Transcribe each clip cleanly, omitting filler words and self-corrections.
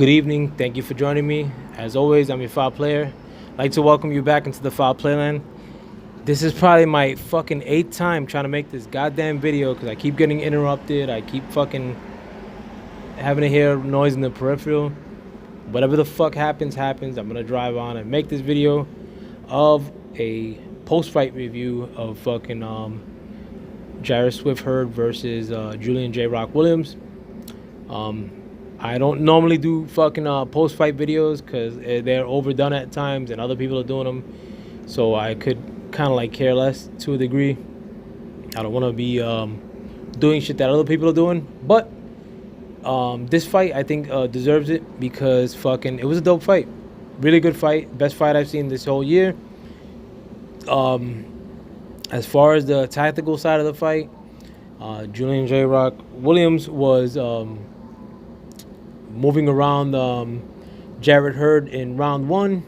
Good evening. Thank you for joining me. As always, I'm your Foul Player. I'd like to welcome you back into the Foul Playland. This is probably my fucking 8th time trying to make this goddamn video because I keep getting interrupted. I keep fucking having to hear noise in the peripheral. Whatever the fuck happens, happens. I'm gonna drive on and make this video of a post-fight review of fucking Jarrett Swift Hurd versus Julian J. Rock Williams. I don't normally do fucking post-fight videos because they're overdone at times and other people are doing them. So I could kind of like care less to a degree. I don't want to be doing shit that other people are doing. But this fight, I think, deserves it because fucking it was a dope fight. Really good fight. Best fight I've seen this whole year. As far as the tactical side of the fight, Julian J. Rock Williams was moving around Jarrett Hurd in round one,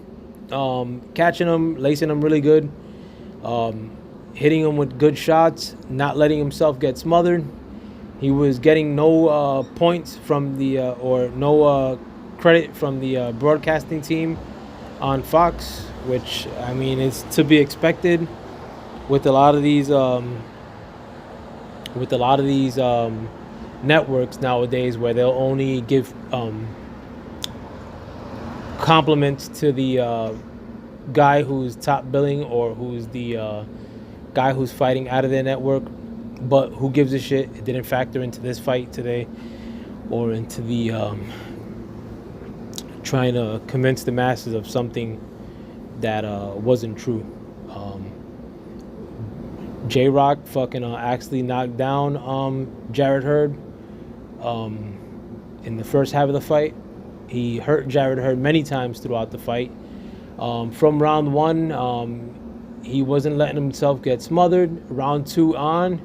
catching him, lacing him really good, hitting him with good shots, not letting himself get smothered. He was getting no points from the or no credit from the broadcasting team on Fox, which I mean is to be expected with a lot of these networks nowadays, where they'll only give compliments to the guy who's top billing or who's the guy who's fighting out of their network. But who gives a shit? It didn't factor into this fight today or into the trying to convince the masses of something that wasn't true. J-Rock fucking actually knocked down Jarrett Hurd in the first half of the fight. He hurt Jarrett Hurd many times throughout the fight. From round one, he wasn't letting himself get smothered. Round two on,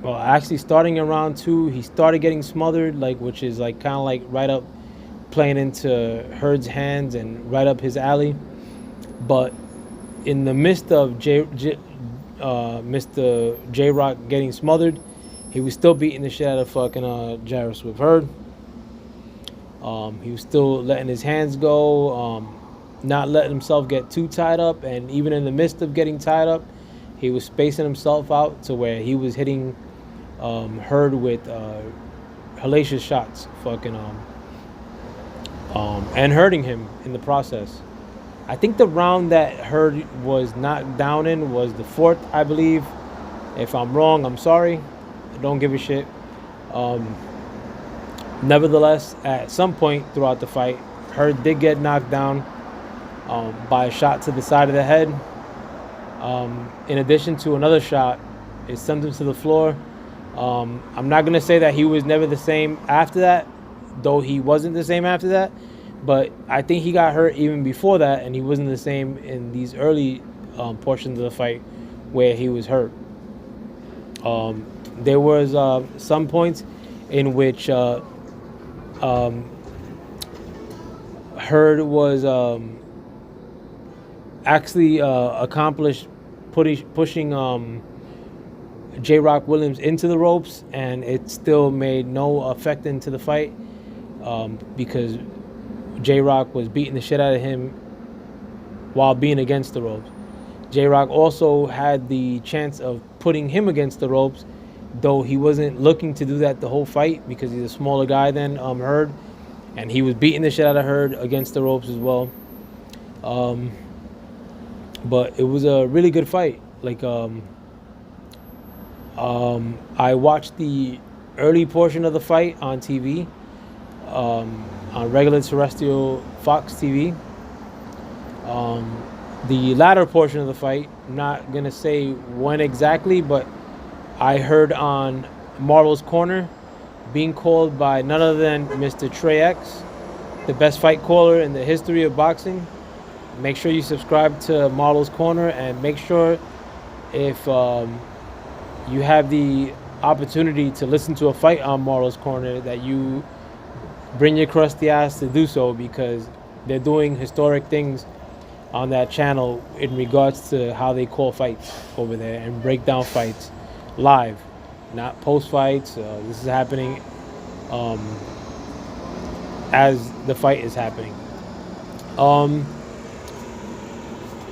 well, actually starting in round two, he started getting smothered, which is kind of like right up, playing into Hurd's hands and right up his alley. But in the midst of Mr. J-Rock getting smothered, he was still beating the shit out of fucking Jarrett Swift Hurd. He was still letting his hands go, not letting himself get too tied up, and even in the midst of getting tied up, he was spacing himself out to where he was hitting Hurd with hellacious shots, and hurting him in the process. I think the round that Hurd was knocked down in was the 4th, I believe. If I'm wrong, I'm sorry. I don't give a shit. Nevertheless, at some point throughout the fight, Hurd did get knocked down by a shot to the side of the head. In addition to another shot, it sent him to the floor. I'm not going to say that he was never the same after that, though he wasn't the same after that. But I think he got hurt even before that, and he wasn't the same in these early portions of the fight where he was hurt. There was some points in which Hurd was actually accomplished pushing J-Rock Williams into the ropes, and it still made no effect into the fight because J-Rock was beating the shit out of him while being against the ropes. J-Rock also had the chance of putting him against the ropes, though he wasn't looking to do that the whole fight because he's a smaller guy than Hurd, and he was beating the shit out of Hurd against the ropes as well. But it was a really good fight. I watched the early portion of the fight on TV, on regular terrestrial Fox TV. The latter portion of the fight, I'm not going to say when exactly, but I heard on Marvel's Corner being called by none other than Mr. Trey X, the best fight caller in the history of boxing. Make sure you subscribe to Marvel's Corner, and make sure if you have the opportunity to listen to a fight on Marvel's Corner that you bring your crusty ass to do so, because they're doing historic things on that channel in regards to how they call fights over there and break down fights live, not post fights. This is happening as the fight is happening.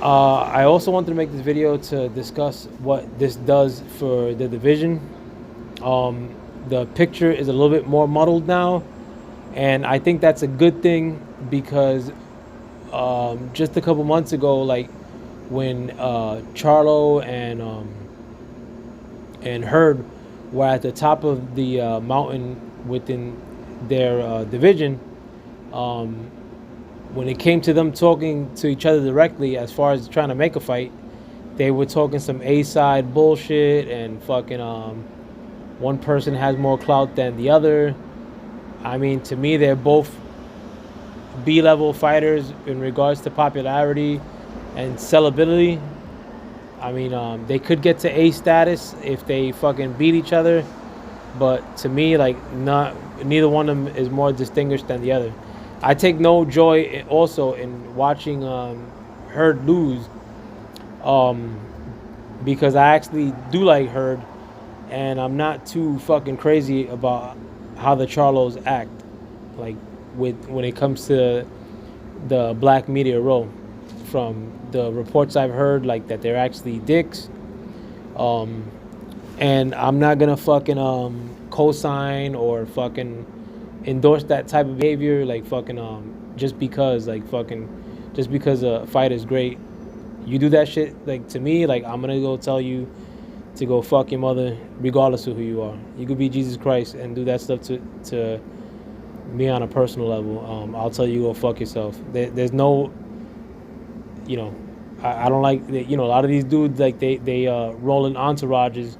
I also wanted to make this video to discuss what this does for the division. The picture is a little bit more muddled now, and I think that's a good thing because just a couple months ago, like when Charlo and Hurd were at the top of the mountain within their division, when it came to them talking to each other directly as far as trying to make a fight, they were talking some A-side bullshit and fucking one person has more clout than the other. I mean, to me, they're both B-level fighters in regards to popularity and sellability. I mean, they could get to A status if they fucking beat each other, but to me, like, neither one of them is more distinguished than the other. I take no joy also in watching Hurd lose, because I actually do like Hurd, and I'm not too fucking crazy about how the Charlos act, like when it comes to the black media role. From the reports I've heard, like that they're actually dicks, and I'm not gonna fucking co-sign or fucking endorse that type of behavior, like fucking just because a fight is great. You do that shit, like, to me, like, I'm gonna go tell you to go fuck your mother, regardless of who you are. You could be Jesus Christ and do that stuff to me on a personal level. I'll tell you go fuck yourself. There's no, you know, I don't like, you know, a lot of these dudes, like, they roll in entourages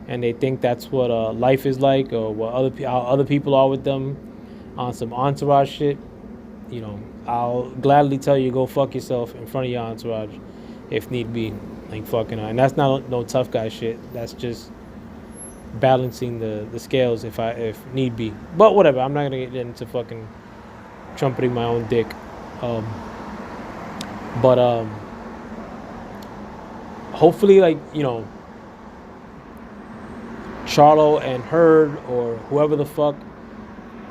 and they think that's what life is like, or what how other people are with them on some entourage shit. You know, I'll gladly tell you go fuck yourself in front of your entourage if need be. Like, fucking, and that's not no tough guy shit. That's just balancing the scales if need be. But whatever, I'm not gonna get into fucking trumpeting my own dick. But hopefully, like, you know, Charlo and Hurd, or whoever the fuck,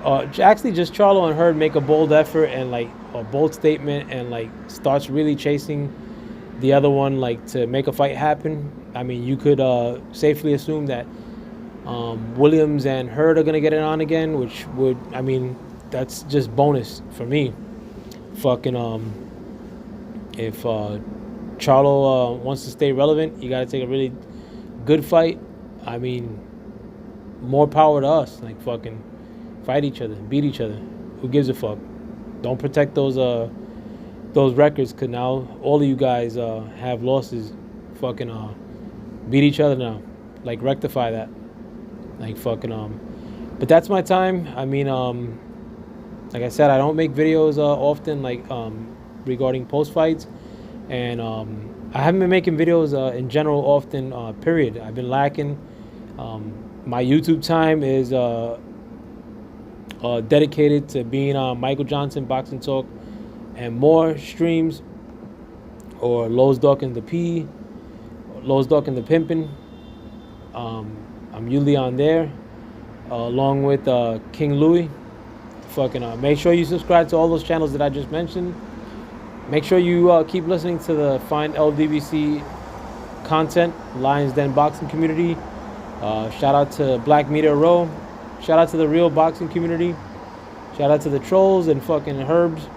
actually just Charlo and Hurd make a bold effort and, like, a bold statement, and, like, starts really chasing the other one, like, to make a fight happen. I mean, you could safely assume that Williams and Hurd are gonna get it on again, which would, I mean, that's just bonus for me. Fucking if Charlo wants to stay relevant, you gotta take a really good fight. I mean, more power to us. Like, fucking fight each other, beat each other. Who gives a fuck? Don't protect those records, cause now all of you guys have losses. Fucking beat each other now. Like, rectify that. Like, fucking but that's my time. I mean, like I said, I don't make videos often, like regarding post fights, and I haven't been making videos in general often. Period. I've been lacking. My YouTube time is dedicated to being on Michael Johnson Boxing Talk and more streams, or Lowe's Duck and the P, Lowe's Duck and the Pimpin'. I'm usually on there, along with King Louie. Fucking make sure you subscribe to all those channels that I just mentioned. Make sure you keep listening to the fine LDBC content, Lions Den Boxing Community. Shout out to Black Media Row. Shout out to the real boxing community. Shout out to the trolls and fucking herbs.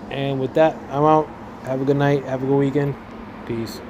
And with that, I'm out. Have a good night. Have a good weekend. Peace.